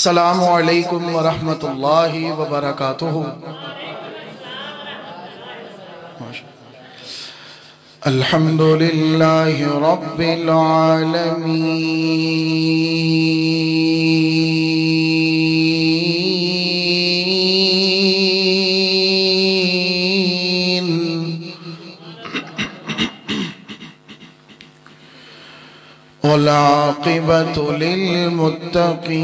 अस्सलामु अलैकुम व रहमतुल्लाहि व बरकातुहू। अल्हम्दुलिल्लाहि रब्बिल आलमीन। वल आक़िबतु लिल्मुत्तक़ीन।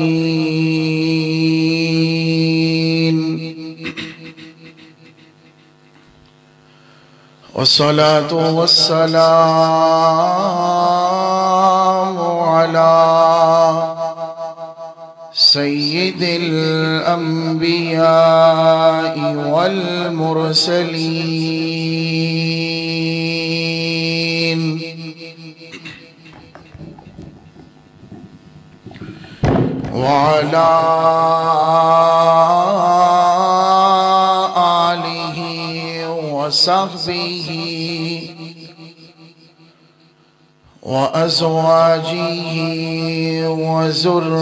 वस्सलातु वस्सलामु अला सय्यिदिल अंबिया'i वल मुरसलीन। वअला आलिहि वसहबिहि वअज़वाजिहि वज़ुर्रिय्यतिहि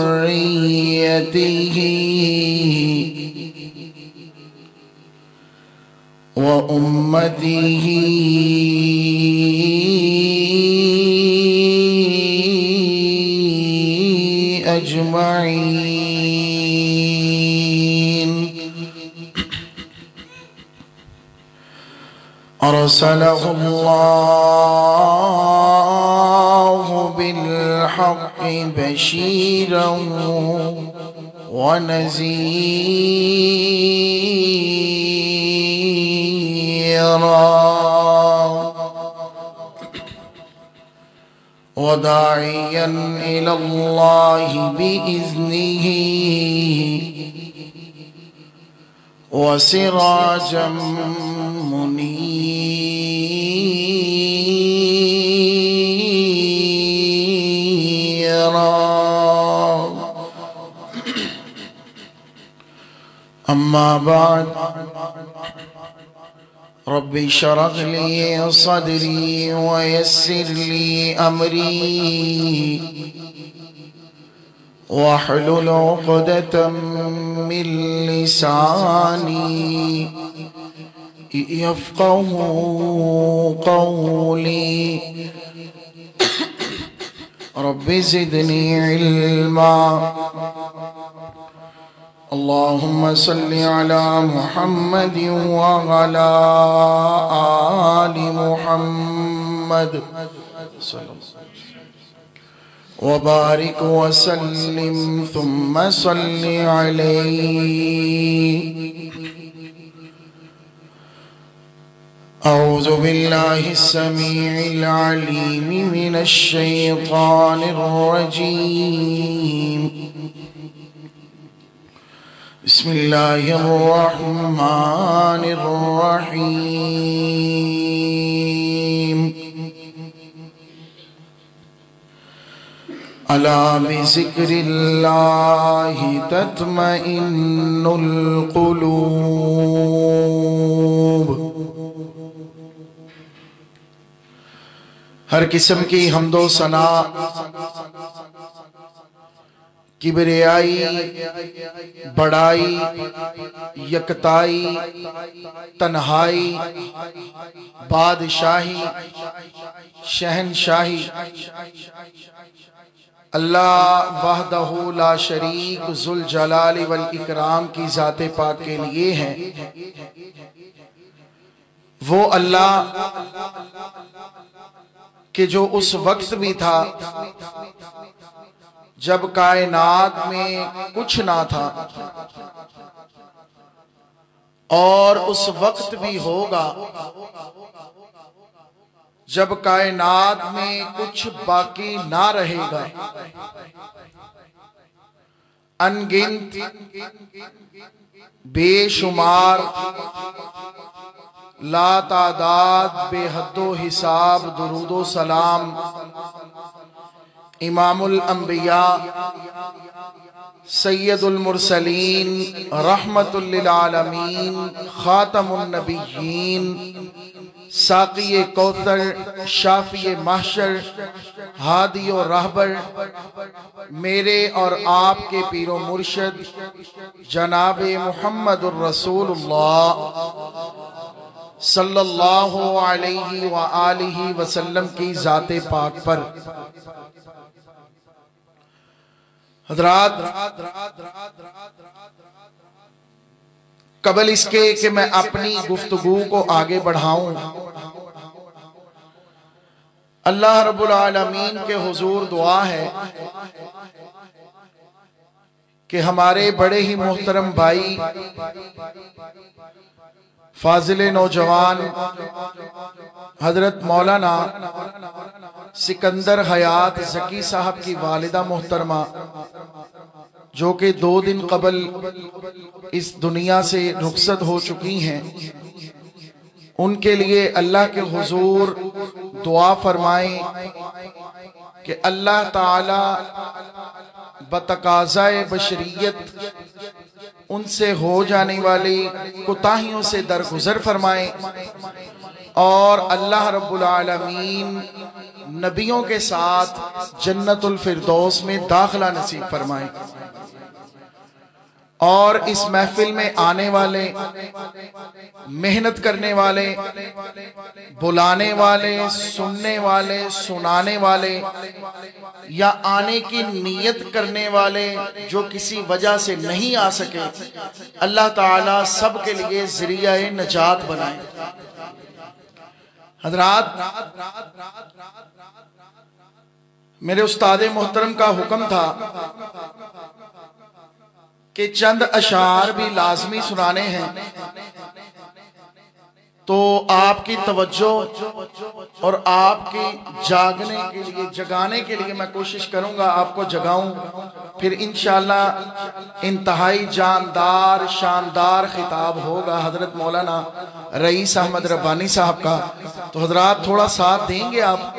वउम्मतिहि अजमईन। अरसलहुल्लाहु बिल्हक़्क़ि बशीरन व नज़ीरा वदाइयन इलल्लाहि बिइज़्निहि वसिराजम मुनीरा। अम्मा बाद रब्बि शरह ली सदरी वयस्सिर ली अमरी वहलुल उक़दतम मिन लिसानी यफ़क़हू क़ौली। रब्बि ज़िदनी इल्मा। अल्लाहुम्मा सल्लि अला मुहम्मद व अला आलि मुहम्मद व बारिक व सल्लिम थुम्मा सल्लि अलैहि। अऊज़ु बिल्लाहि अस्समीइल अलीम मिनश शैतानिर रजीम। बिस्मिल्लाहिर्रहमानिर्रहीम। अला बिज़िक्रिल्लाहि तत्मइन्नुल क़ुलूब। हर किस्म की हम्दो सना, किबरियाई, बड़ाई, यकताई, तन्हाई, बादशाही, शहनशाही अल्लाह वहदहू ला शरीक ज़ुल जलाल वल इकराम की ज़ाते पाक के लिए है। वो अल्लाह कि जो उस वक्त भी था जब कायनात में कुछ ना था और उस वक्त भी होगा जब कायनात में कुछ बाकी ना रहेगा। अनगिनत बेशुमार लातादाद बेहद्दो हिसाब दुरूदो सलाम इमामुल अंबिया सैयदुल मुरसलीन रहमतुल लिल आलमीन खातमुन नबिय्यीन साक़ी कौसर, शाफ़ी महशर, हादी और रहबर, मेरे और आपके पीरो मुर्शद जनाब मुहम्मदुर रसूलुल्लाह सल्लल्लाहु अलैहि व आलिहि वसल्लम की ज़ाते पाक पर। हज़रात, कबल इसके कि मैं अपनी गुफ्तगू को आगे बढ़ाऊं, अल्लाह रब्बुल आलमीन के हुजूर दुआ है कि हमारे बड़े ही मोहतरम भाई फाजिले नौजवान हजरत मौलाना सिकंदर हयात ज़की साहब की वालिदा मोहतरमा, जो कि 2 दिन कबल इस दुनिया से रुखसत हो चुकी हैं, उनके लिए अल्लाह के हुजूर दुआ फरमाएं कि अल्लाह ताला बतकाज़ाए बशरियत उनसे हो जाने वाली कोताहियों से दरगुजर फरमाएं और अल्लाह रब्बुल आलमीन नबियों के साथ जन्नतुल फिरदौस में दाखिला नसीब फरमाएं। और इस महफिल में आने वाले, मेहनत करने वाले, बुलाने वाले, सुनने वाले, सुनाने वाले या आने की नीयत करने वाले जो किसी वजह से नहीं आ सके, अल्लाह ताला सब के लिए ज़रिया-ए नजात बनाए। हज़रात, मेरे उस्ताद मोहतरम का हुक्म था कि चंद अशार भी लाजमी सुनाने हैं, तो आपकी तवज्जो और आपकी जागने के लिए, जगाने के लिए मैं कोशिश करूंगा, आपको जगाऊं, फिर इंशाअल्लाह इंतहाई जानदार शानदार खिताब होगा हजरत मौलाना रईस अहमद रब्बानी साहब का। तो हजरात थोड़ा साथ देंगे आप?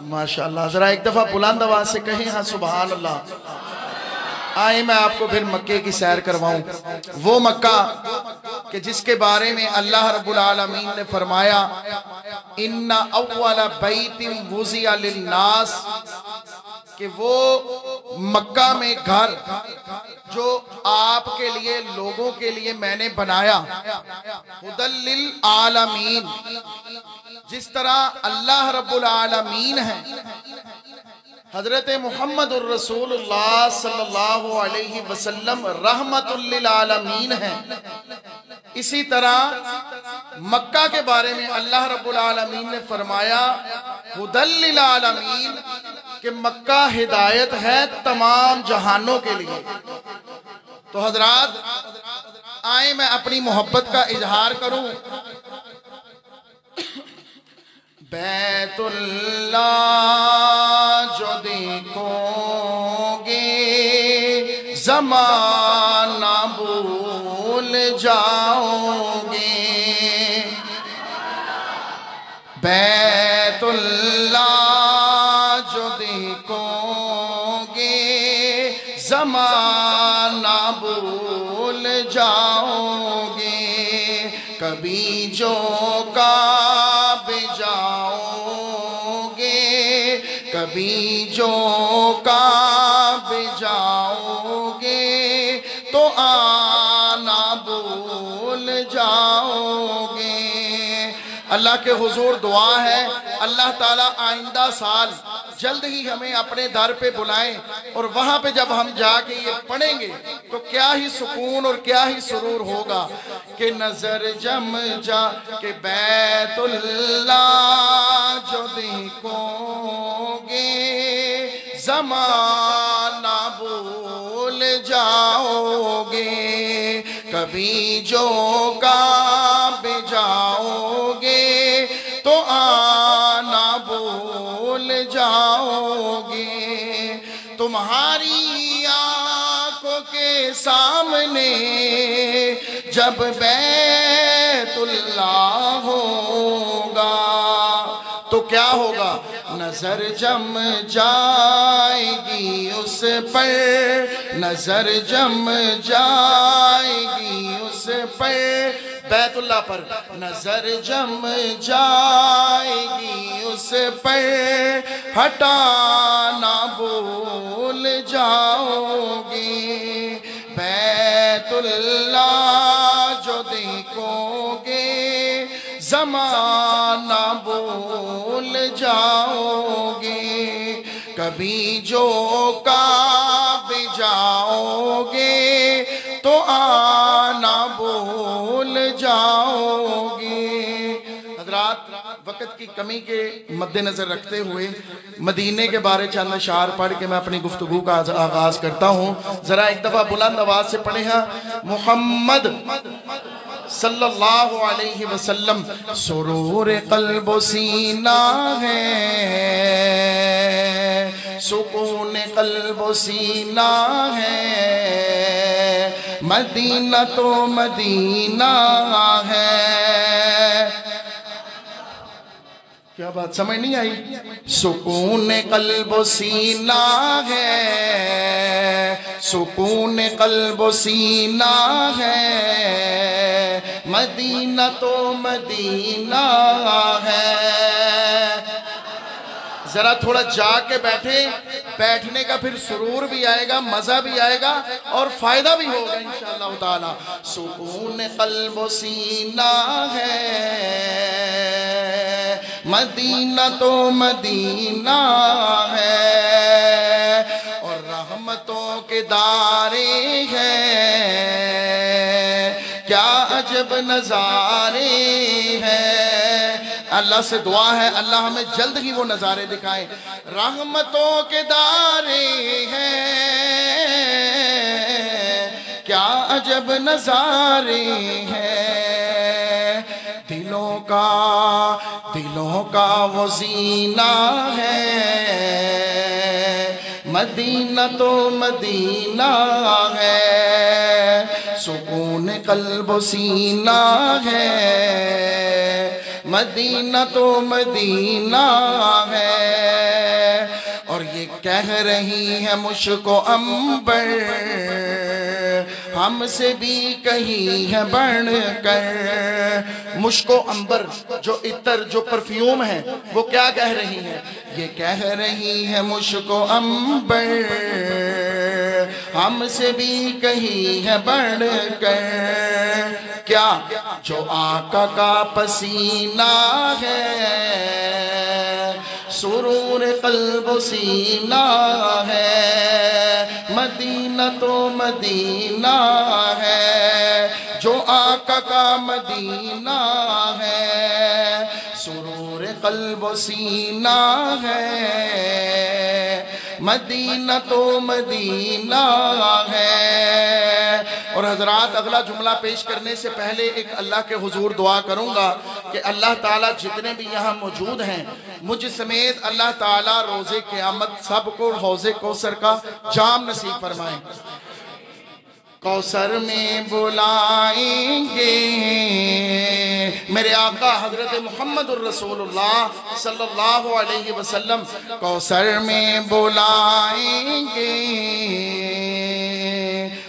माशाअल्लाह, जरा एक दफा बुलंद आवाज से कहें हाँ सुभान अल्लाह। आए मैं आपको फिर मक्के की सैर करवाऊं, वो मक्का कि जिसके बारे में अल्लाह रब्बुल आलमीन ने फरमाया, इन्ना अव्वला बैतिन वुज़िया लिन्नास, कि वो मक्का में घर जो आपके लिए, लोगों के लिए मैंने बनाया, हुदल लिल आलमीन, जिस तरह अल्लाह रब्बुल आलमीन है, हजरत मुहम्मदुर रसूलुल्लाह सल्लल्लाहु अलैहि वसल्लम रहमतुल लिल आलमीन है, इसी तरह मक्का के बारे में अल्लाह रब्बुल आलमीन ने फरमाया हुदल लिल आलमीन, कि मक्का हिदायत है तमाम जहानों के लिए। तो हजरात आए मैं अपनी मोहब्बत का इजहार करूं। बैतुल्लाह जो देखोगे ज़माना भूल जाओगे, बैतुल्लाह जो देखोगे ज़माना भूल जाओगे, कभी जो काबे जाओगे, कभी जो काबे जाओगे, तो आना भूल जाओगे। अल्लाह के हुजूर दुआ है, अल्लाह ताला आइंदा साल जल्द ही हमें अपने दर पे बुलाएं, और वहां पे जब हम जाके ये पढ़ेंगे तो क्या ही सुकून और क्या ही सुरूर होगा कि नजर जम जा के बैतुल्लाह जो देखोगे ज़माना भूल जाओगे, कभी जो काबे जाओगे, तो आना भूल जाओगे। तुम्हारी आंखों के सामने जब बैतुल्लाह होगा तो क्या होगा? नजर जम जाएगी उस पर, नजर जम जाएगी उस पर, बैतुल्लाह पर नजर जम जाएगी उस पर हटाना भूल जाओगी। बैतुल्लाह जो देखोगे ज़माना भूल जाओगे। कभी जो काबे जाओगे तो आना भूल जाओगे। हज़रात, वक़्त की कमी के मद्देनजर रखते हुए मदीने के बारे चंद अशार पढ़ के मैं अपनी गुफ्तगू का आगाज करता हूँ। जरा एक दफा बुलंद आवाज से पढ़े हैं मुहम्मद सल्लल्लाहु अलैहि वसल्लम। सुरूर क़ल्ब सीना है, सुकून क़ल्ब सीना है, मदीना तो मदीना है। क्या बात समझ नहीं आई? सुकून क़ल्ब सीना है, सुकून क़ल्ब सीना है, मदीना तो मदीना है। जरा थोड़ा जाके बैठे, बैठने का फिर सुरूर भी आएगा, मजा भी आएगा और फायदा भी होगा इंशाअल्लाह ताला। सुकून क़ल्ब सीना है, मदीना तो मदीना है, और रहमतों के दारे हैं, क्या अजब नजारे हैं। अल्लाह से दुआ है अल्लाह हमें जल्द ही वो नजारे दिखाए। रहमतों के दारे हैं, क्या अजब नजारे हैं। दिलों का वो जीना है, मदीना तो मदीना है, सुकून क़ल्ब सीना है, मदीना तो मदीना है। और ये कह रही है मुझको अंबर, हमसे भी कहीं है बढ़कर। मुझको अंबर जो इतर जो परफ्यूम है वो क्या कह रही है? ये कह रही है मुझको अंबर, हमसे भी कहीं है बढ़कर। क्या जो आका का पसीना है, सुरूर क़ल्ब सीना है, मदीना तो मदीना है। जो आका का मदीना है, सुरूर क़ल्ब सीना है, मदीना तो मदीना है। और हजरात, अगला जुमला पेश करने से पहले एक अल्लाह के हुजूर दुआ करूंगा कि अल्लाह ताला जितने भी यहाँ मौजूद हैं, मुझ समेत अल्लाह ताला रोज़े क़यामत सबको हौज़े कौसर का जाम नसीब फरमाए। कौसर में बुलाएंगे मेरे आका हजरत मुहम्मदुर रसूलुल्लाह सल्लल्लाहु अलैहि वसल्लम, कौसर में बुलाएंगे,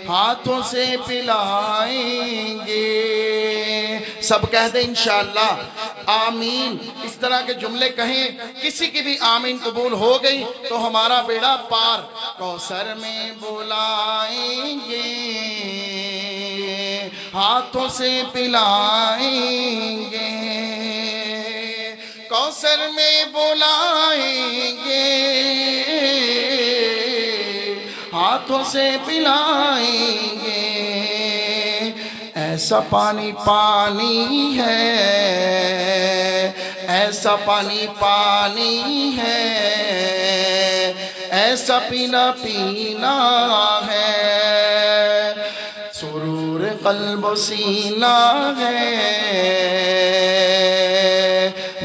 हाथों से पिलाएंगे। सब कह दे इंशाअल्लाह आमीन। इस तरह के जुमले कहें, किसी की भी आमीन कबूल हो गई तो हमारा बेड़ा पार। कौसर में बुलाएंगे, हाथों से पिलाएंगे, कौसर में बुलाएंगे, हाथों से पिलाएंगे। ऐसा पानी पानी है, ऐसा पानी पानी है, ऐसा पीना पीना है, सुरूर क़ल्ब सीना है,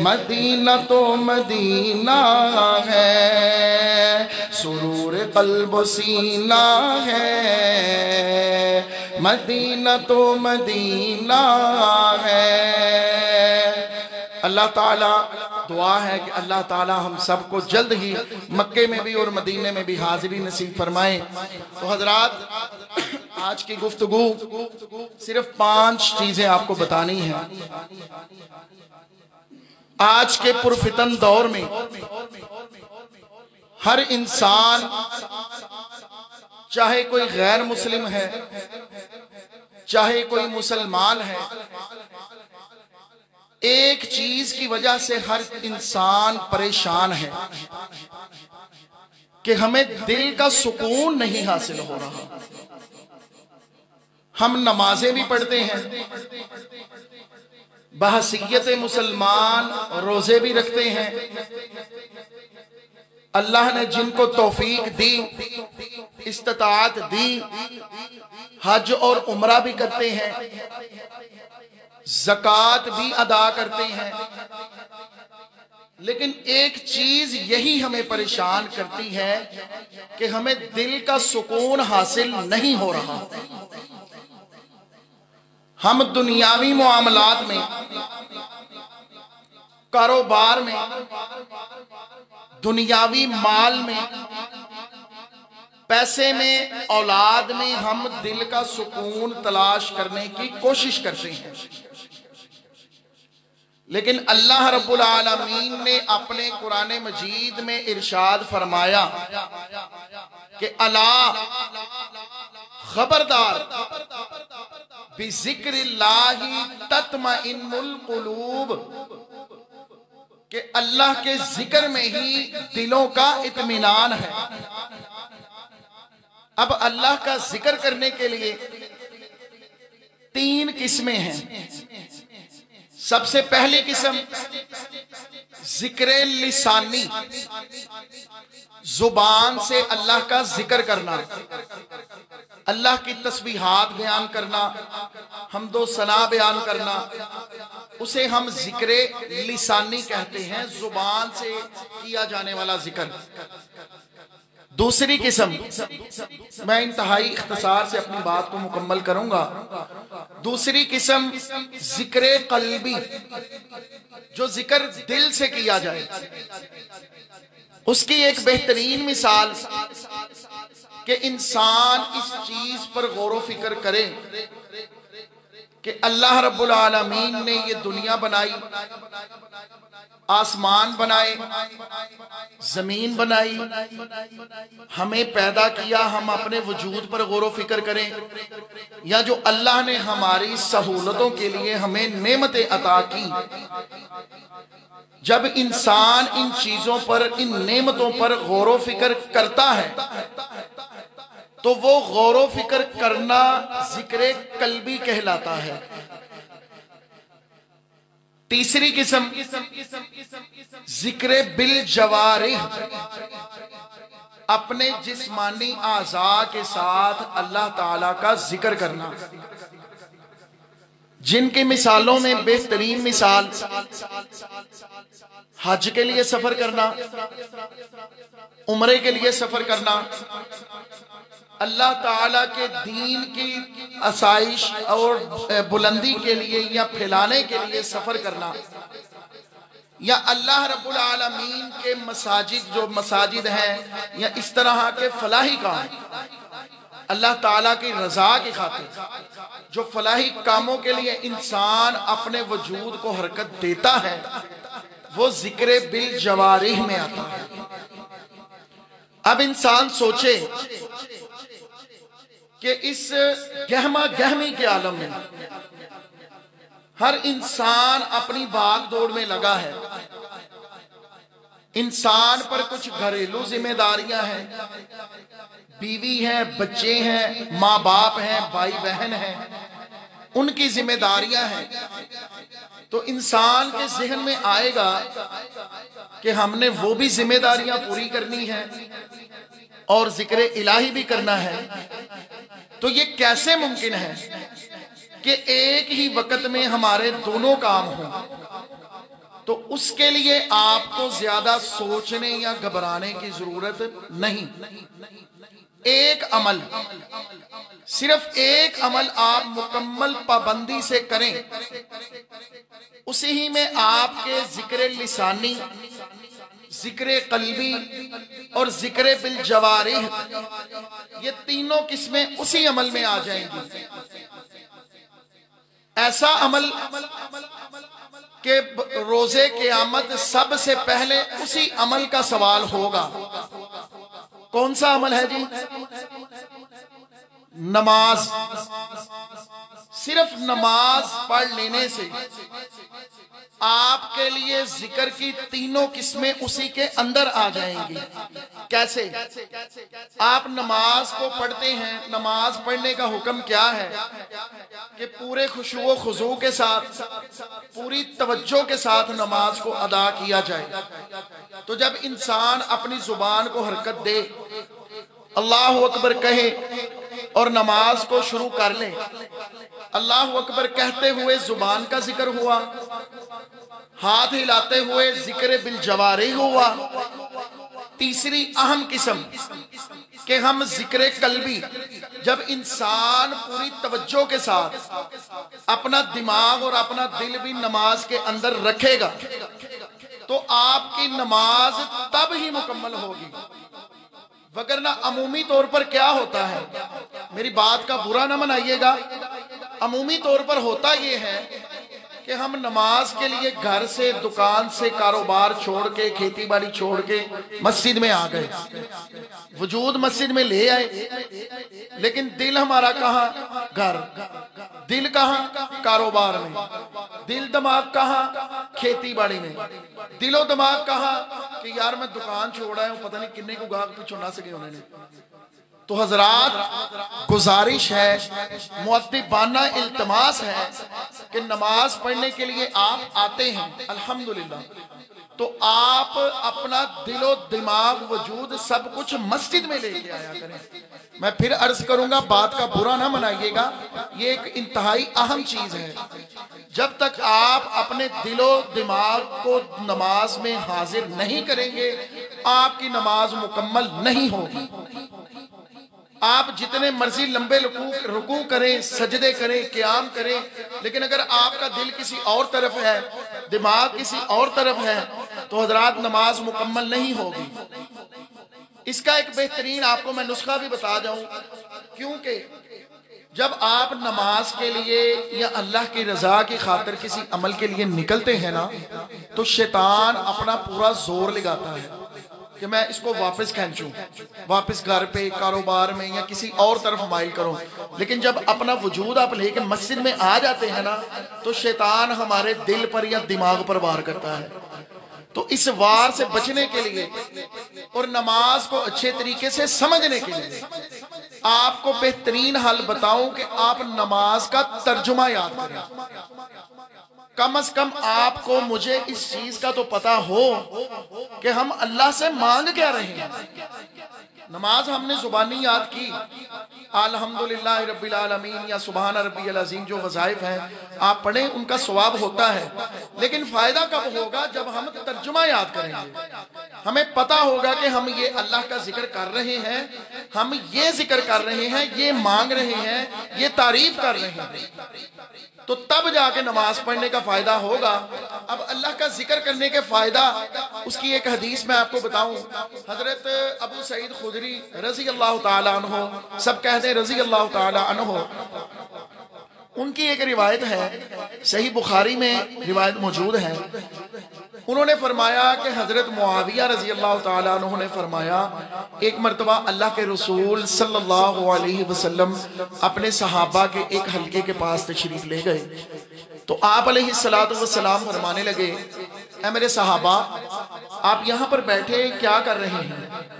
मदीना तो मदीना है, सुरूर क़ल्ब सीना है, मदीना तो मदीना है। अल्लाह ताला दुआ है कि अल्लाह ताला हम सबको जल्द ही मक्के में भी और मदीने में भी हाजिरी नसीब फरमाए। तो हजरात, आज की गुफ्तगू सिर्फ 5 चीजें आपको बतानी है। आज के पुरफितन दौर में हर इंसान, चाहे कोई गैर मुस्लिम है, चाहे कोई मुसलमान है, एक चीज की वजह से हर इंसान परेशान है कि हमें दिल का सुकून नहीं हासिल हो रहा। हम नमाजें भी पढ़ते हैं, बहसीयत मुसलमान रोजे भी रखते हैं, अल्लाह ने जिनको तौफीक दी, इस्तिताअत दी, हज और उम्रा भी करते हैं, ज़कात भी अदा करते हैं, लेकिन एक चीज यही हमें परेशान करती है कि हमें दिल का सुकून हासिल नहीं हो रहा। हम दुनियावी मामलात में, कारोबार में, दुनियावी माल में, पैसे में, औलाद में हम दिल का सुकून तलाश करने की कोशिश करते हैं, लेकिन अल्लाह रब्बुल आलमीन ने अपने कुरान मजीद में इरशाद फरमाया कि अला, खबरदार, बिज़िक्रिल्लाहि तत्मइन्नुल कुलूब, कि अल्लाह के जिक्र में ही दिलों का इत्मीनान है। अब अल्लाह का जिक्र करने के लिए 3 किस्में हैं। सबसे पहली किस्म जिक्र लिसानी, जुबान से अल्लाह का जिक्र करना, अल्लाह की तस्बीहात बयान करना, हम्दो सना बयान करना, उसे हम जिक्र लिसानी कहते हैं, जुबान से किया जाने वाला जिक्र। दूसरी किस्म, मैं इंतहाई इख्तिसार से अपनी बात को मुकम्मल करूंगा। दूसरी किस्म जिक्र कल्बी, जो जिक्र दिल से किया जाए। उसकी एक बेहतरीन मिसाल कि इंसान इस चीज पर गौर व फिक्र करे कि अल्लाह रब्बुल आलमीन ने ये दुनिया बनाई, आसमान बनाए, जमीन बनाई, हमें पैदा किया, हम अपने वजूद पर गौर व फिक्र करें, या जो अल्लाह ने हमारी सहूलतों के लिए हमें नेमतें अता की। जब इंसान इन चीजों पर, इन नेमतों पर गौर व फिक्र करता है तो वो गौर व फिक्र करना जिक्र कल्बी कहलाता है। तीसरी किस्म जिक्र बिल जवारिह, अपने जिस्मानी आज़ा के साथ अल्लाह ताला का जिक्र करना, जिनकी मिसालों में बेहतरीन मिसाल हज के लिए सफर करना, उम्रे के लिए सफर करना, अल्लाह ताला के दीन की आसाइश और बुलंदी के लिए या फैलाने के लिए सफर करना, या अल्लाह रब्बुल आलमीन के मसाजिद, जो मसाजिद हैं, या इस तरह के फलाही काम, अल्लाह ताला की रजा की खातिर जो फलाही कामों के लिए इंसान अपने वजूद को हरकत देता है, वो जिक्र बिल जवारिह में आता है। अब इंसान सोचे कि इस गहमा गहमी के आलम में हर इंसान अपनी भाग दौड़ में लगा है। इंसान पर कुछ घरेलू जिम्मेदारियां हैं, बीवी है, बच्चे हैं, माँ बाप हैं, भाई बहन हैं, उनकी जिम्मेदारियां हैं। तो इंसान के जहन में आएगा कि हमने वो भी जिम्मेदारियां पूरी करनी है और जिक्र इलाही भी करना है। तो ये कैसे मुमकिन है कि एक ही वक्त में हमारे दोनों काम हों? तो उसके लिए आपको ज्यादा सोचने या घबराने की जरूरत नहीं। एक अमल, सिर्फ एक अमल आप मुकम्मल पाबंदी से करें, उसी ही में आपके जिक्र लिसानी, जिक्र कल्बी और जिक्र बिल जवारिह, ये तीनों किस्में उसी अमल में आ जाएंगी। ऐसा अमल के रोजे क़यामत सबसे पहले उसी अमल का सवाल होगा। कौन सा अमल है जी? नमाज। सिर्फ नमाज पढ़ लेने से आपके लिए जिक्र की तीनों किस्में उसी के अंदर आ जाएंगी। कैसे? आप नमाज को पढ़ते हैं, नमाज पढ़ने का हुक्म क्या है कि पूरे खुशू खुजू के साथ, पूरी तवज्जो के साथ नमाज को अदा किया जाए। तो जब इंसान अपनी जुबान को हरकत दे, अल्लाह अकबर कहे और नमाज को शुरू कर ले, अल्लाह अकबर कहते हुए जुबान का जिक्र हुआ, हाथ हिलाते हुए जिक्र बिल जवारी हुआ। तीसरी अहम किस्म कि हम जिक्र कल्बी, जब इंसान पूरी तवज्जो के साथ अपना दिमाग और अपना दिल भी नमाज के अंदर रखेगा तो आपकी नमाज तब ही मुकम्मल होगी। वगरना अमूमी तौर पर क्या होता है, मेरी बात का बुरा ना मनाइएगा, अमूमी तौर पर होता यह है कि हम नमाज के लिए घर से, दुकान से, कारोबार छोड़ के, खेती बाड़ी छोड़ के मस्जिद में आ गए, वजूद मस्जिद में ले आए, लेकिन दिल हमारा कहाँ? घर। दिल कहाँ? कारोबार में। दिल दिमाग कहाँ? खेती बाड़ी में। दिलो दिमाग कहाँ कि यार मैं दुकान छोड़ आया हूं, पता नहीं किन्ने को गाहक पीछे ना सके उन्होंने। तो हजरात, गुजारिश है, मुअद्दिबाना इल्तमास है कि नमाज पढ़ने के लिए आप आते हैं अल्हम्दुलिल्लाह, तो आप अपना दिलो दिमाग वजूद सब कुछ मस्जिद में लेके आया करें। मैं फिर अर्ज करूंगा, बात का बुरा ना मनाइएगा, ये एक इंतहाई अहम चीज है। जब तक आप अपने दिलो दिमाग को नमाज में हाजिर नहीं करेंगे, आपकी नमाज मुकम्मल नहीं होगी। आप जितने मर्जी लंबे रुकू करें, सजदे करें, क़याम करें, लेकिन अगर आपका दिल किसी और तरफ है, दिमाग किसी और तरफ है, तो हजरात नमाज मुकम्मल नहीं होगी। इसका एक बेहतरीन आपको मैं नुस्खा भी बता जाऊं, क्योंकि जब आप नमाज के लिए या अल्लाह की रजा की खातिर किसी अमल के लिए निकलते हैं ना, तो शैतान अपना पूरा जोर लगाता है कि मैं इसको वापस खींचूं, वापस घर पे, कारोबार में या किसी और तरफ माइल करूं। लेकिन जब अपना वजूद आप लेके मस्जिद में आ जाते हैं ना, तो शैतान हमारे दिल पर या दिमाग पर वार करता है। तो इस वार से बचने के लिए और नमाज को अच्छे तरीके से समझने के लिए आपको बेहतरीन हल बताऊं कि आप नमाज का तर्जुमा याद करें। कम से कम आपको मुझे इस चीज का तो पता हो कि हम अल्लाह से मांग क्या रहे हैं। नमाज हमने जुबानी याद की, अल्हम्दुलिल्लाह रब्बिल आलमीन या सुभान रब्बियल अज़ीम, जो वज़ाइफ हैं आप पढ़ें, उनका सवाब होता है। लेकिन फायदा कब होगा? जब हम तर्जुमा याद करेंगे। हमें पता होगा कि हम ये अल्लाह का जिक्र कर रहे हैं, हम ये जिक्र कर रहे हैं, ये मांग रहे हैं, ये तारीफ कर रहे हैं, तो तब जाके नमाज पढ़ने का फायदा होगा। अब अल्लाह का जिक्र करने के फायदा, उसकी एक हदीस मैं आपको बताऊं। हजरत अबू सईद खुदरी रजी अल्लाह ताला अन्हु, सब कहते हैं रजी अल्लाह ताला अन्हु, उनकी एक रिवायत है, सही बुखारी में रिवायत मौजूद है। उन्होंने फरमाया कि हजरत मुआविया रजी अल्लाह ताला अन्हु ने फरमाया, एक मरतबा अल्लाह के रसूल सल्लल्लाहु अलैहि वसल्लम अपने सहाबा के एक हल्के के पास तशरीफ ले गए, तो आप अलैहिस्सलातु वस्सलाम फरमाने लगे, ऐ मेरे सहाबा, आप यहाँ पर बैठे क्या कर रहे हैं?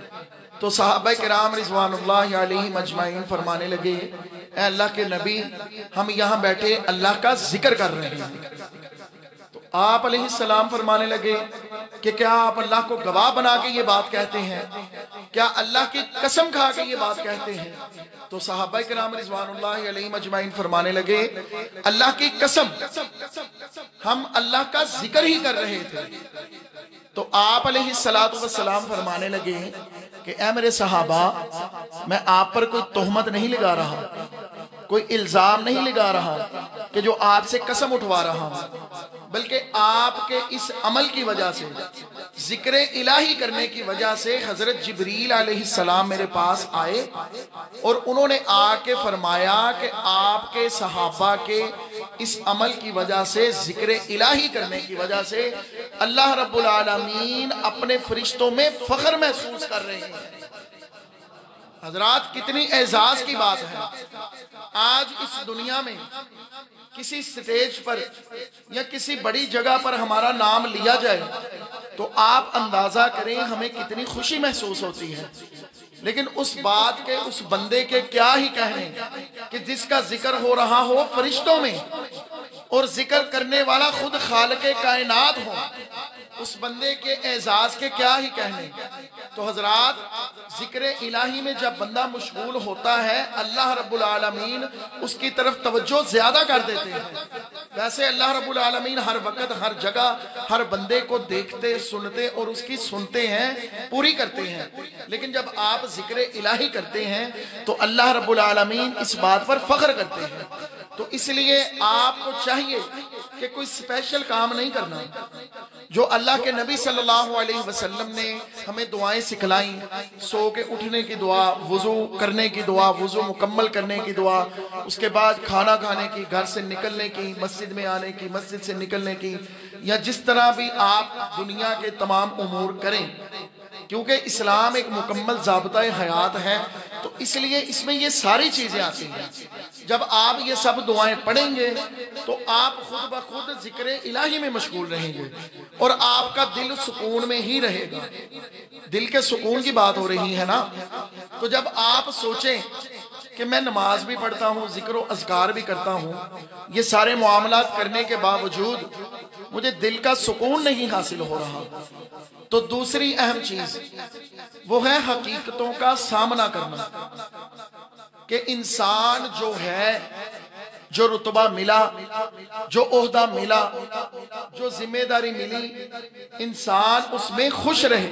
तो सहाबा किराम रिज़वानुल्लाहि अलैहिम अजमाइन फरमाने लगे, ऐ अल्लाह के नबी, हम यहाँ बैठे अल्लाह का जिक्र कर रहे हैं। आप अलैहिस्सलाम फरमाने लगे कि क्या आप अल्लाह को गवाह बना के ये बात कहते हैं? क्या अल्लाह की कसम खा के ये बात कहते हैं? तो सहाबा किराम रिज़वानुल्लाहि अलैहिम अजमाइन फरमाने लगे, अल्लाह की कसम, हम अल्लाह का जिक्र ही कर रहे थे। तो आप अलैहिस्सलातु वस्सलाम फरमाने लगे कि ऐ मेरे सहाबा, मैं आप पर कोई तोहमत नहीं लगा रहा, कोई इल्जाम नहीं लगा रहा कि जो आपसे कसम उठवा रहा हूं, बल्कि आपके इस अमल की वजह से जिक्र इलाही करने की वजह से हजरत जिब्रील अलैहिस्सलाम मेरे पास आए और उन्होंने आके फरमाया कि आपके सहाबा के इस अमल की वजह से, जिक्र इलाही करने की वजह से अल्लाह रब्बुल आलमीन अपने फरिश्तों में फख्र महसूस कर रहे हैं। हजरात, कितनी एजाज की बात है। आज इस दुनिया में किसी स्टेज पर या किसी बड़ी जगह पर हमारा नाम लिया जाए तो आप अंदाजा करें हमें कितनी खुशी महसूस होती है। लेकिन उस बात के, उस बंदे के क्या ही कहने कि जिसका जिक्र हो रहा हो फरिश्तों में और जिक्र करने वाला खुद खालिक़े कायनात हो, उस बंदे के एजाज के क्या ही कहने। तो हजरात, जिक्र इलाही में जब बंदा मशगूल होता है अल्लाह रब्बुल आलमीन उसकी तरफ तवज्जो ज्यादा कर देते हैं। वैसे अल्लाह रब्बुल आलमीन हर वक्त, हर जगह, हर बंदे को देखते, सुनते और उसकी सुनते हैं, पूरी करते हैं। लेकिन जब आप जिक्र इलाही करते हैं तो अल्लाह रब्बुल आलमीन इस बात पर फख्र करते हैं। तो इसलिए आपको चाहिए कि कोई स्पेशल काम नहीं करना। जो अल्लाह के नबी सल्लल्लाहु अलैहि वसल्लम ने हमें दुआएं सिखलाई, सो के उठने की दुआ, वुजू करने की दुआ, वुजू मुकम्मल करने की दुआ, उसके बाद खाना खाने की, घर से निकलने की, मस्जिद में आने की, मस्जिद से निकलने की, या जिस तरह भी आप दुनिया के तमाम उमूर करें, क्योंकि इस्लाम एक मुकम्मल ज़ाब्ता हयात है तो इसलिए इसमें ये सारी चीजें आती हैं। जब आप ये सब दुआएं पढ़ेंगे तो आप खुद ब खुद जिक्र इलाही में मशगूल रहेंगे और आपका दिल सुकून में ही रहेगा। दिल के सुकून की बात हो रही है ना। तो जब आप सोचें कि मैं नमाज भी पढ़ता हूँ, जिक्र और अज़कार भी करता हूँ, ये सारे मामलात करने के बावजूद मुझे दिल का सुकून नहीं हासिल हो रहा, तो दूसरी अहम चीज वो है हकीकतों का सामना करना। कि इंसान जो है, जो रुतबा मिला, जो ओहदा मिला, जो जिम्मेदारी मिली, इंसान उसमें खुश रहे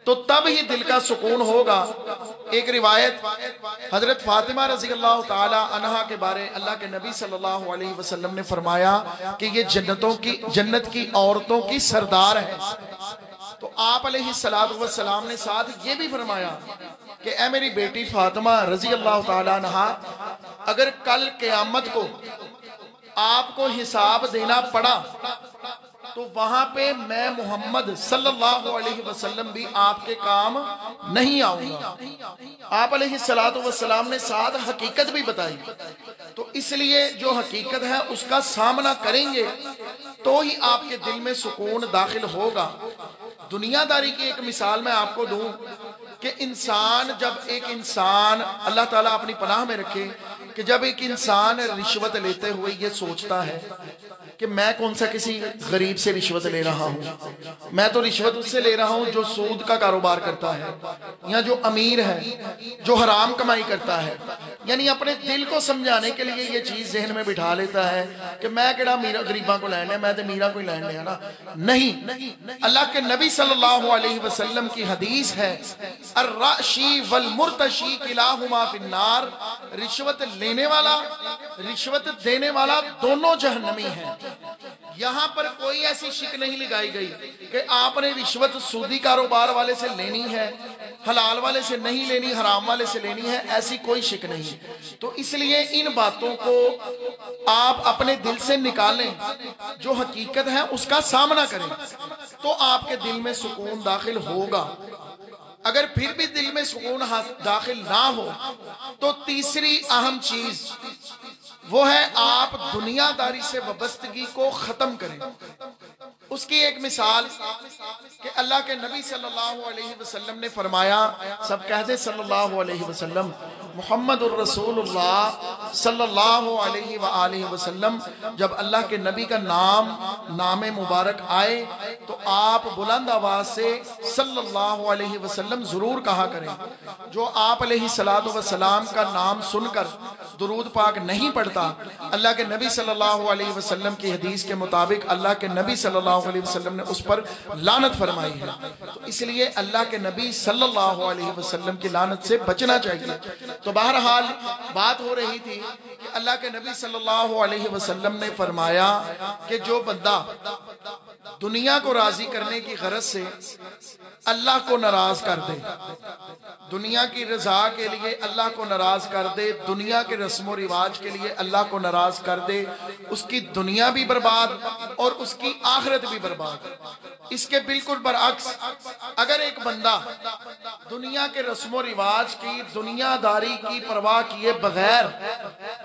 तो तब ही दिल का सुकून होगा। एक रिवायत हजरत फातिमा रज़ी अल्लाह ताला अन्हा के बारे अल्लाह के नबी सल्लल्लाहु अलैहि वसल्लम ने फरमाया कि ये जन्नत की औरतों की सरदार है। तो आप अलैहिस्सलातु वस्सलाम ने साथ ये भी फरमाया कि ए मेरी बेटी फातिमा रज़ी अल्लाह ताला अन्हा, अगर कल क़यामत को आपको हिसाब देना पड़ा तो वहां पे मैं मोहम्मद सल्लल्लाहु अलैहि वसल्लम भी आपके काम नहीं आऊंगा। आप अलैहिस्सलातु वस्सलाम ने साथ हकीकत भी बताई। तो इसलिए जो हकीकत है उसका सामना करेंगे तो ही आपके दिल में सुकून दाखिल होगा। दुनियादारी की एक मिसाल मैं आपको दूं कि इंसान, जब एक इंसान, अल्लाह ताला अपनी पनाह में रखे, कि जब एक इंसान रिश्वत लेते हुए ये सोचता है कि मैं कौन सा किसी गरीब से रिश्वत ले रहा हूँ, मैं तो रिश्वत उससे ले रहा हूँ जो सूद का कारोबार करता है या जो अमीर है, जो हराम कमाई करता है। यानी अपने दिल को समझाने के लिए ये चीज जहन में बिठा लेता है कि मैं केड़ा मीरा गरीबा को लैंड है, मैं तो मीरा को ही लैंड है ना। नहीं, अल्लाह के नबी सल्लल्लाहु अलैहि वसल्लम की हदीस है, अर्राशी वल मुर्तशी किलाहुमा फिन्नार, रिश्वत लेने वाला, रिश्वत देने वाला दोनों जहन्नमी हैं। यहाँ पर कोई ऐसी शिक नहीं लगाई गई कि आपने रिश्वत सूदी कारोबार वाले से लेनी है, हलाल वाले से नहीं लेनी, हराम वाले से लेनी है, ऐसी कोई शिक नहीं। तो इसलिए इन बातों को आप अपने दिल से निकालें, जो हकीकत है उसका सामना करें तो आपके दिल में सुकून दाखिल होगा। अगर फिर भी दिल में सुकून दाखिल ना हो तो तीसरी अहम चीज वो है आप दुनियादारी से वाबस्तगी को खत्म करें। उसकी एक मिसाल कि अल्लाह के नबी सल्लल्लाहु अलैहि वसल्लम ने फरमाया, सब कहते सल्लल्लाहु अलैहि वसल्लम, मुहम्मदुर रसूलुल्लाह सल्लल्लाहु अलैहि व आलिहि वसल्लम, जब अल्लाह के नबी का नाम मुबारक आए तो आप बुलंद आवाज से सल्लल्लाहु अलैहि वसल्लम जरूर कहा करें। जो आप अलैहिस्सलातु वस्सलाम का नाम सुनकर दुरूद पाक नहीं पढ़ता, अल्लाह के नबी सल्लल्लाहु अलैहि वसल्लम की हदीस के मुताबिक अल्लाह के नबी सल्लल्लाहु अलैहि वसल्लम ने उस पर लानत फरमाई है। तो इसलिए अल्लाह के नबी सल्लल्लाहु अलैहि वसल्लम की लानत से बचना चाहिए। तो बहरहाल बात हो रही थी कि अल्लाह के नबी सल्लल्लाहु अलैहि वसल्लम ने फरमाया कि जो बंदा दुनिया को राजी करने की गरज से अल्लाह को नाराज कर दे, दुनिया की रजा के लिए अल्लाह को नाराज कर दे, दुनिया के रस्म रिवाज के लिए अल्लाह को नाराज कर दे, उसकी दुनिया भी बर्बाद और उसकी आखिरत भी बर्बाद। इसके बिल्कुल बरअक्स, अगर एक बंदा दुनिया के रस्म रिवाज की, दुनियादारी की परवाह किए बगैर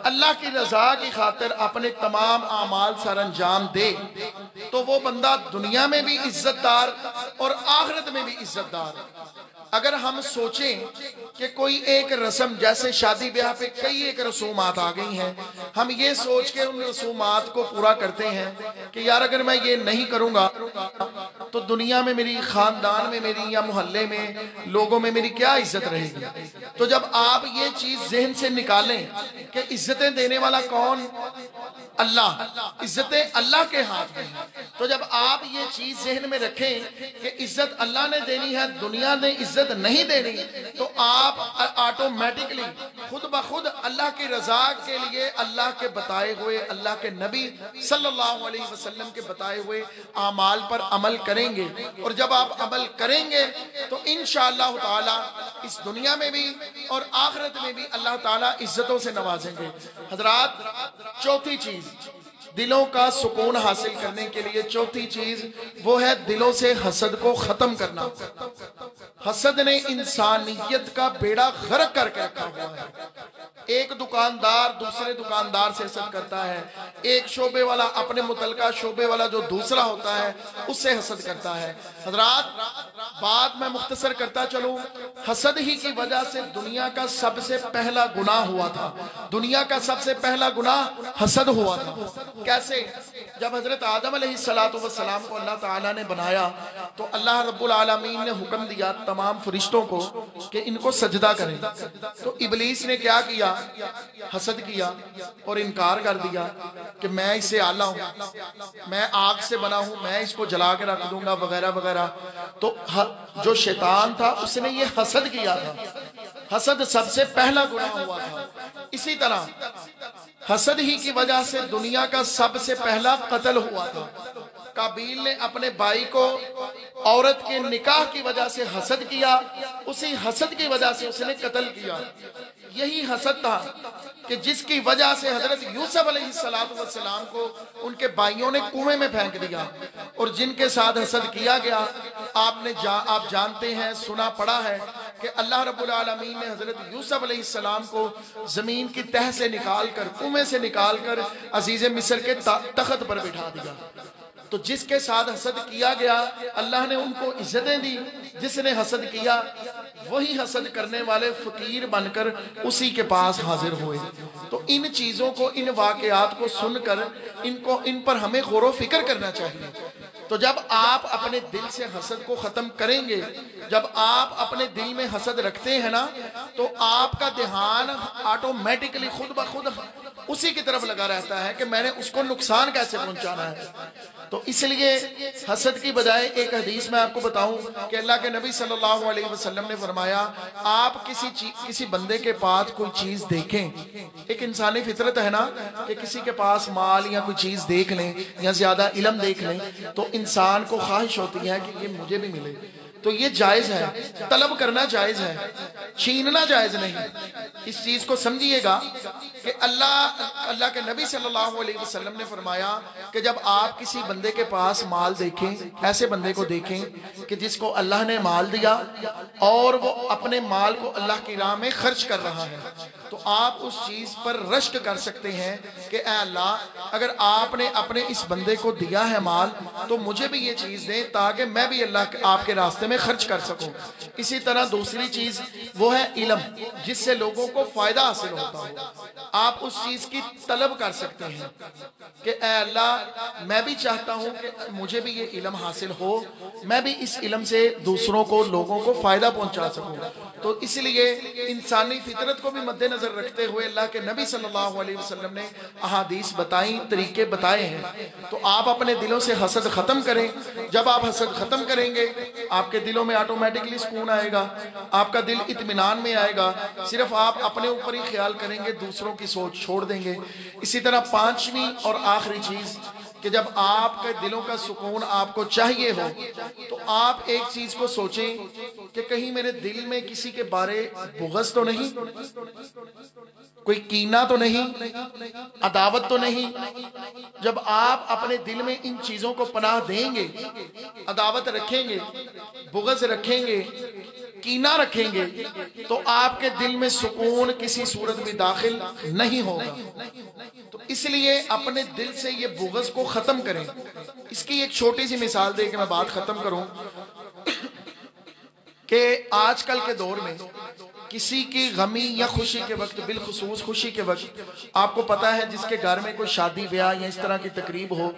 अल्लाह की रजा की खातिर अपने तमाम आमाल सर अंजाम दे, तो वो बंदा दुनिया में भी इज्जतदार और आखिरत में भी इज्जतदार। अगर हम सोचें कि कोई एक रस्म, जैसे शादी ब्याह पे कई एक रसूमात आ गई हैं, हम ये सोच के उन रसूमात को पूरा करते हैं कि यार अगर मैं ये नहीं करूंगा तो दुनिया में मेरी, खानदान में मेरी, या मोहल्ले में लोगों में मेरी क्या इज्जत रहेगी। तो जब आप ये चीज जहन से निकालें कि इज्जतें देने वाला कौन? अल्लाह। इज्जतें अल्लाह के हाथ में। तो जब आप ये चीज जहन में रखें कि इज्जत अल्लाह ने देनी है, दुनिया ने इज्जत नहीं देनी, तो आप ऑटोमेटिकली खुद ब खुद अल्लाह की रजा के लिए अल्लाह के बताए हुए, अल्लाह के नबी सल्लल्लाहु अलैहि वसल्लम के बताए हुए आमाल पर अमल करेंगे। और जब आप अमल करेंगे तो इंशाअल्लाह ताला इस दुनिया में भी और आखिरत में भी अल्लाह ताला इज्जतों से नवाजेंगे। हजरात, चौथी चीज दिलों का सुकून हासिल करने के लिए, चौथी चीज वो है दिलों से हसद को खत्म करना। हसद ने इंसानियत का बेड़ा गर्क करके रखा हुआ है। एक दुकानदार दूसरे दुकानदार से हसद करता है, एक शोबे वाला अपने मुतलका शोबे वाला जो दूसरा होता है उससे हसद करता है। हजरात, बात मैं मुख्तसर करता चलूं, हसद ही की वजह से दुनिया का सबसे पहला गुनाह हुआ था। दुनिया का सबसे पहला गुनाह हसद हुआ था। कैसे? जब हजरत आदम अलैहिस्सलातु वस्सलाम को अल्लाह ताला ने बनाया तो अल्लाह रब्बुल आलमीन ने हुक्म दिया तमाम फरिश्तों को कि इनको सजदा करें। तो इबलीस ने क्या किया? हसद किया और इनकार कर दिया कि मैं इससे आला हूं, मैं आग से बना हूं, मैं इसको जला के रख दूंगा वगैरह वगैरह। तो जो शैतान था उसने ये हसद किया था। हसद सबसे पहला गुनाह हुआ था। इसी तरह हसद ही की वजह से दुनिया का सबसे पहला कत्ल हुआ था। काबील ने अपने भाई को औरत के निकाह की वजह से हसद किया, उसी हसद की वजह से उसने कत्ल किया। यही हसद था कि जिसकी वजह से हजरत यूसुफ अलैहिस्सलातु वस्सलाम को उनके भाइयों ने कुएं में फेंक दिया। और जिनके साथ हसद किया गया, आप जानते हैं, सुना पड़ा है कि अल्लाह रब्बुल आलमीन ने हजरत यूसुफ अलैहिस्सलाम को जमीन की तह से निकाल कर, कुएं से निकाल कर अजीज मिस्र के तख्त पर बिठा दिया। तो जिसके साथ हसद किया गया अल्लाह ने उनको इज्जतें दी, जिसने हसद किया वही हसद करने वाले फकीर बनकर उसी के पास हाजिर हुए। तो इन चीजों को, इन वाकयात को सुनकर इन पर हमें गौर फिक्र करना चाहिए। तो जब आप अपने दिल से हसद को खत्म करेंगे, जब आप अपने दिल में हसद रखते हैं ना, तो आपका ध्यान ऑटोमेटिकली खुद ब खुद उसी की तरफ लगा रहता है कि मैंने उसको नुकसान कैसे पहुंचाना है। तो इसलिए हसद की बजाय एक हदीस में आपको बताऊं कि अल्लाह के नबी सल्लल्लाहु अलैहि वसल्लम ने फरमाया, आप किसी बंदे के पास कोई चीज देखें, एक इंसानी फितरत है ना कि किसी के पास माल या कोई चीज देख लें या ज्यादा इल्म देख लें तो इंसान को ख्वाहिश होती है कि ये मुझे भी मिले। तो ये जायज है, तलब करना जायज है, छीनना जायज नहीं। इस चीज को समझिएगा कि अल्लाह के नबी सल्लल्लाहु अलैहि वसल्लम ने फरमाया कि जब आप किसी बंदे के पास माल देखें, ऐसे बंदे को देखें कि जिसको अल्लाह ने माल दिया और वो अपने माल को अल्लाह की राह में खर्च कर रहा है, तो आप उस चीज पर रश्क कर सकते हैं कि ऐ अल्लाह, अगर आपने अपने इस बंदे को दिया है माल तो मुझे भी ये चीज दें ताकि मैं भी अल्लाह आपके रास्ते में खर्च कर सकूं। इसी तरह दूसरी चीज वो है इल्म, जिससे लोगों को फायदा हासिल होता हो। आप उस चीज की तलब कर सकते हैं कि ऐ अल्लाह, मैं भी चाहता हूं कि मुझे भी ये इल्म हासिल हो, मैं भी इस इल्म से दूसरों को, लोगों को फायदा पहुंचा सकूं। तो इसलिए इंसानी फितरत को भी मद्देनजर रखते हुए अल्लाह के नबी सल्लल्लाहु अलैहि वसल्लम ने अहादीस बताई, तरीके बताए हैं। तो आप अपने दिलों से हसद खत्म करें। जब आप हसद खत्म करेंगे आपके दिलों में ऑटोमेटिकली सुकून आएगा, आपका दिल इत्मीनान में आएगा। सिर्फ आप अपने ऊपर ही ख्याल करेंगे, दूसरों की सोच छोड़ देंगे। इसी तरह पांचवी और आखिरी चीज कि जब आपके दिलों का सुकून आपको चाहिए हो तो आप एक चीज को सोचें कि कहीं मेरे दिल में किसी के बारे बुग़्ज़ तो नहीं, कोई कीना तो नहीं, अदावत तो नहीं। जब आप अपने दिल में इन चीजों को पनाह देंगे, अदावत रखेंगे, बुग़्ज़ रखेंगे, कीना रखेंगे, तो आपके दिल में सुकून किसी सूरत में दाखिल नहीं होगा। तो इसलिए अपने दिल से ये बुग़्ज़ को खत्म करें। इसकी एक छोटी सी मिसाल दे के मैं बात खत्म करूं कि आजकल के दौर में किसी की गमी या खुशी के वक्त, बिलखुसूस खुशी के वक्त, आपको पता है जिसके घर में कोई शादी ब्याह या इस तरह की तकरीब हो,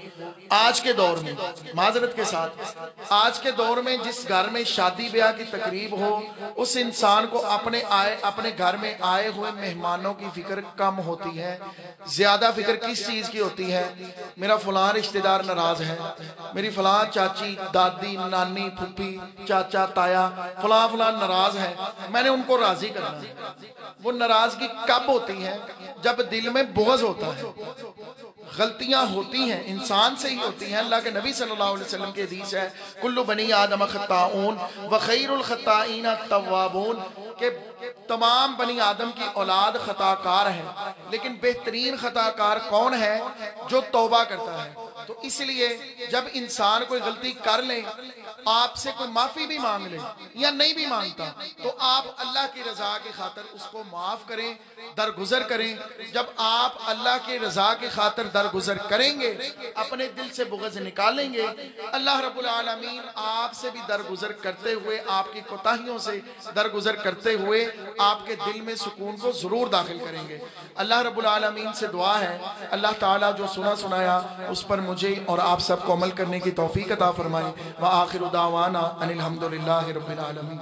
आज के दौर में, माजरत के साथ, आज के दौर में जिस घर में शादी ब्याह की तकरीब हो, उस इंसान को अपने घर में आए हुए मेहमानों की फिक्र कम होती है। ज्यादा फिक्र किस चीज की होती है? मेरा फलां रिश्तेदार नाराज है, मेरी फलां चाची, दादी, नानी, फूफी, चाचा, ताया फलां फलां नाराज है, मैंने उनको राजी करना। वो नाराजगी कब होती है? जब दिल में बुग़्ज़ होता है। गलतियां होती हैं, इंसान से ही होती हैं। अल्लाह के नबी सल्लल्लाहु अलैहि वसल्लम की हदीस है, कुल्लु बनी आदम खत्ताऊन व खैरुल खत्ताईन तव्वाबून, के तमाम बनी आदम की औलाद खताकार है, लेकिन बेहतरीन खताकार कौन है? जो तौबा करता है। तो इसलिए जब इंसान कोई गलती कर ले, आपसे कोई माफी भी मांग ले या नहीं भी मांगता, तो आप अल्लाह की रजा की खातिर उसको माफ करें, दरगुजर करें। जब आप अल्लाह की रजा की खातिर दरगुजर करेंगे, अपने दिल से बुग़्ज़ निकालेंगे, अल्लाह रब्बुल आलमीन आपसे भी दरगुजर करते हुए, आपकी कोताहियों से दरगुजर करते हुए आपके दिल में सुकून को जरूर दाखिल करेंगे। अल्लाह रब्बुल आलमीन से दुआ है, अल्लाह ताला जो सुना सुनाया उस पर मुझे और आप सबको अमल करने की तौफीक अता फरमाए। व आखिर दावाना अनिल हम्दुलिल्लाहि रब्बिल आलमीन।